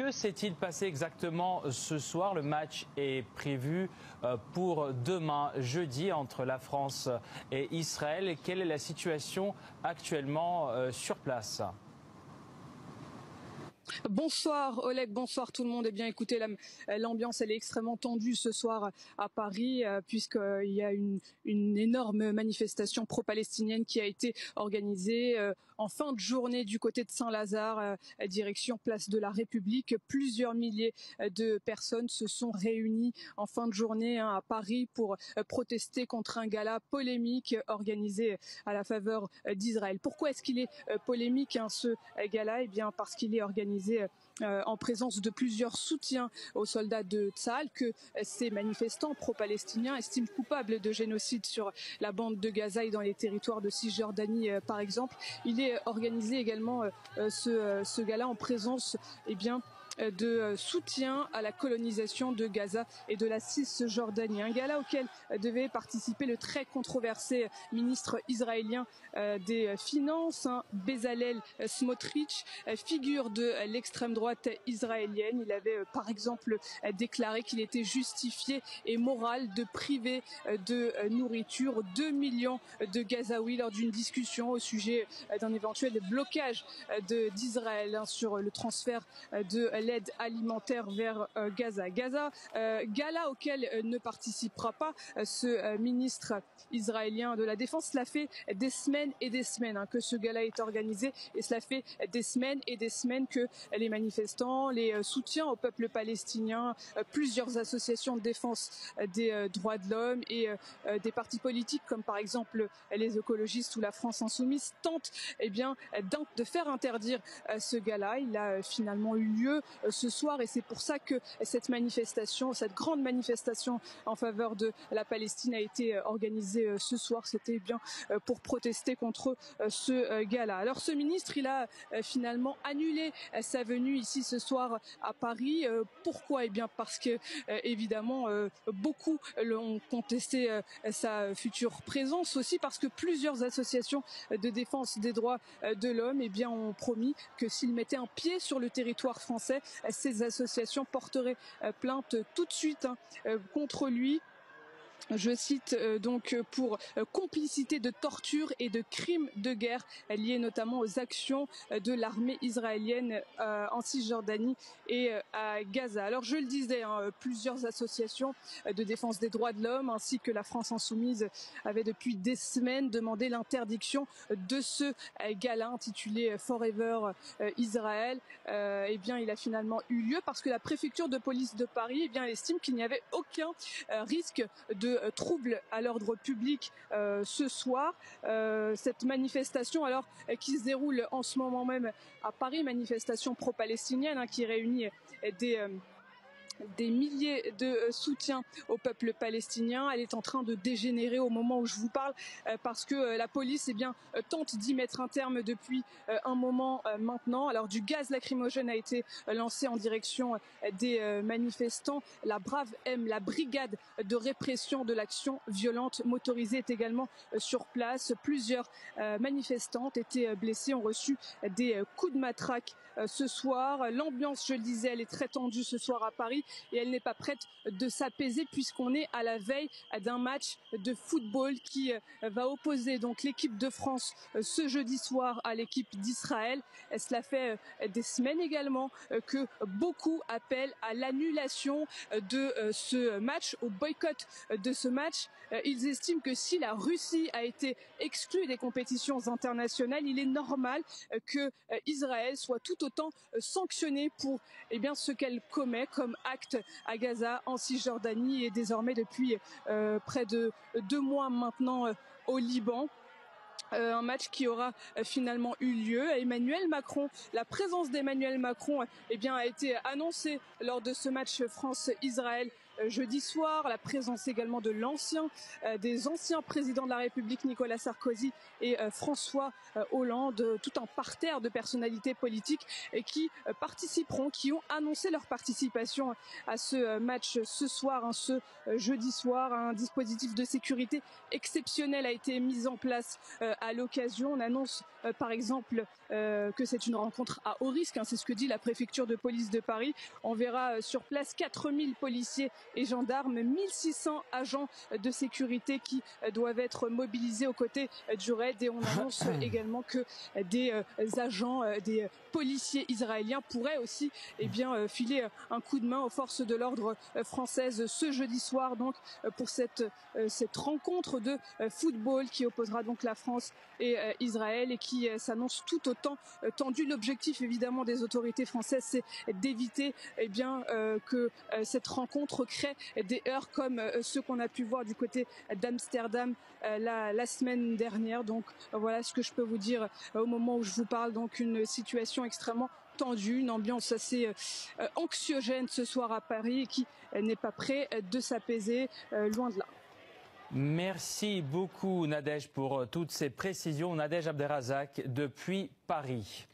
Que s'est-il passé exactement ce soir? Le match est prévu pour demain, jeudi, entre la France et Israël. Quelle est la situation actuellement sur place? Bonsoir Oleg, bonsoir tout le monde. Eh bien écoutez, l'ambiance elle est extrêmement tendue ce soir à Paris puisqu'il y a une énorme manifestation pro-palestinienne qui a été organisée en fin de journée du côté de Saint-Lazare, direction place de la République. Plusieurs milliers de personnes se sont réunies en fin de journée à Paris pour protester contre un gala polémique organisé à la faveur d'Israël. Pourquoi est-ce qu'il est polémique ce gala? Eh bien parce qu'il est organisé en présence de plusieurs soutiens aux soldats de Tsahal que ces manifestants pro-palestiniens estiment coupables de génocide sur la bande de Gaza et dans les territoires de Cisjordanie par exemple. Il est organisé également ce gala en présence de soutien à la colonisation de Gaza et de la Cisjordanie. Un gala auquel devait participer le très controversé ministre israélien des Finances, Bezalel Smotrich, figure de l'extrême droite israélienne. Il avait par exemple déclaré qu'il était justifié et moral de priver de nourriture 2 millions de Gazaouis lors d'une discussion au sujet d'un éventuel blocage d'Israël sur le transfert de l'aide alimentaire vers Gaza. Gala auquel ne participera pas ce ministre israélien de la Défense. Cela fait des semaines et des semaines que ce gala est organisé et cela fait des semaines et des semaines que les manifestants, les soutiens au peuple palestinien, plusieurs associations de défense des droits de l'homme et des partis politiques comme par exemple les écologistes ou la France insoumise tentent de faire interdire ce gala. Il a finalement eu lieu ce soir et c'est pour ça que cette grande manifestation en faveur de la Palestine a été organisée ce soir. C'était pour protester contre ce gala. Alors ce ministre, il a finalement annulé sa venue ici ce soir à Paris. Pourquoi? Parce que évidemment beaucoup l'ont contesté sa future présence, aussi parce que plusieurs associations de défense des droits de l'homme ont promis que s'il mettait un pied sur le territoire français, ces associations porteraient plainte tout de suite contre lui. Je cite pour complicité de torture et de crimes de guerre liés notamment aux actions de l'armée israélienne en Cisjordanie et à Gaza. Alors je le disais, plusieurs associations de défense des droits de l'homme ainsi que la France insoumise avaient depuis des semaines demandé l'interdiction de ce gala intitulé Forever Israël. Il a finalement eu lieu parce que la préfecture de police de Paris estime qu'il n'y avait aucun risque de troubles à l'ordre public ce soir. Cette manifestation qui se déroule en ce moment même à Paris, manifestation pro-palestinienne qui réunit des milliers de soutiens au peuple palestinien. Elle est en train de dégénérer au moment où je vous parle parce que la police tente d'y mettre un terme depuis un moment maintenant. Alors du gaz lacrymogène a été lancé en direction des manifestants. La Brave M, la brigade de répression de l'action violente motorisée, est également sur place. Plusieurs manifestantes étaient blessées, ont reçu des coups de matraque ce soir. L'ambiance, je le disais, elle est très tendue ce soir à Paris et elle n'est pas prête de s'apaiser puisqu'on est à la veille d'un match de football qui va opposer donc l'équipe de France ce jeudi soir à l'équipe d'Israël. Cela fait des semaines également que beaucoup appellent à l'annulation de ce match, au boycott de ce match. Ils estiment que si la Russie a été exclue des compétitions internationales, il est normal que Israël soit tout autant sanctionné pour ce qu'elle commet comme acte à Gaza, en Cisjordanie et désormais depuis près de 2 mois maintenant au Liban. Un match qui aura finalement eu lieu. La présence d'Emmanuel Macron a été annoncée lors de ce match France-Israël jeudi soir. La présence également de des anciens présidents de la République, Nicolas Sarkozy et François Hollande, tout un parterre de personnalités politiques qui participeront, qui ont annoncé leur participation à ce match ce soir, ce jeudi soir. Un dispositif de sécurité exceptionnel a été mis en place à l'occasion. On annonce par exemple que c'est une rencontre à haut risque, c'est ce que dit la préfecture de police de Paris. On verra sur place 4000 policiers et gendarmes, 1600 agents de sécurité qui doivent être mobilisés aux côtés du raid, et on annonce également que des agents, des policiers israéliens pourraient aussi filer un coup de main aux forces de l'ordre françaises ce jeudi soir, donc pour cette rencontre de football qui opposera donc la France et Israël, et qui s'annonce tout autant tendue. L'objectif évidemment des autorités françaises, c'est d'éviter que cette rencontre crée des heurts comme ceux qu'on a pu voir du côté d'Amsterdam la semaine dernière. Donc voilà ce que je peux vous dire au moment où je vous parle. Donc une situation extrêmement tendue, une ambiance assez anxiogène ce soir à Paris, qui n'est pas près de s'apaiser, loin de là. Merci beaucoup Nadège pour toutes ces précisions. Nadège Abderrazak depuis Paris.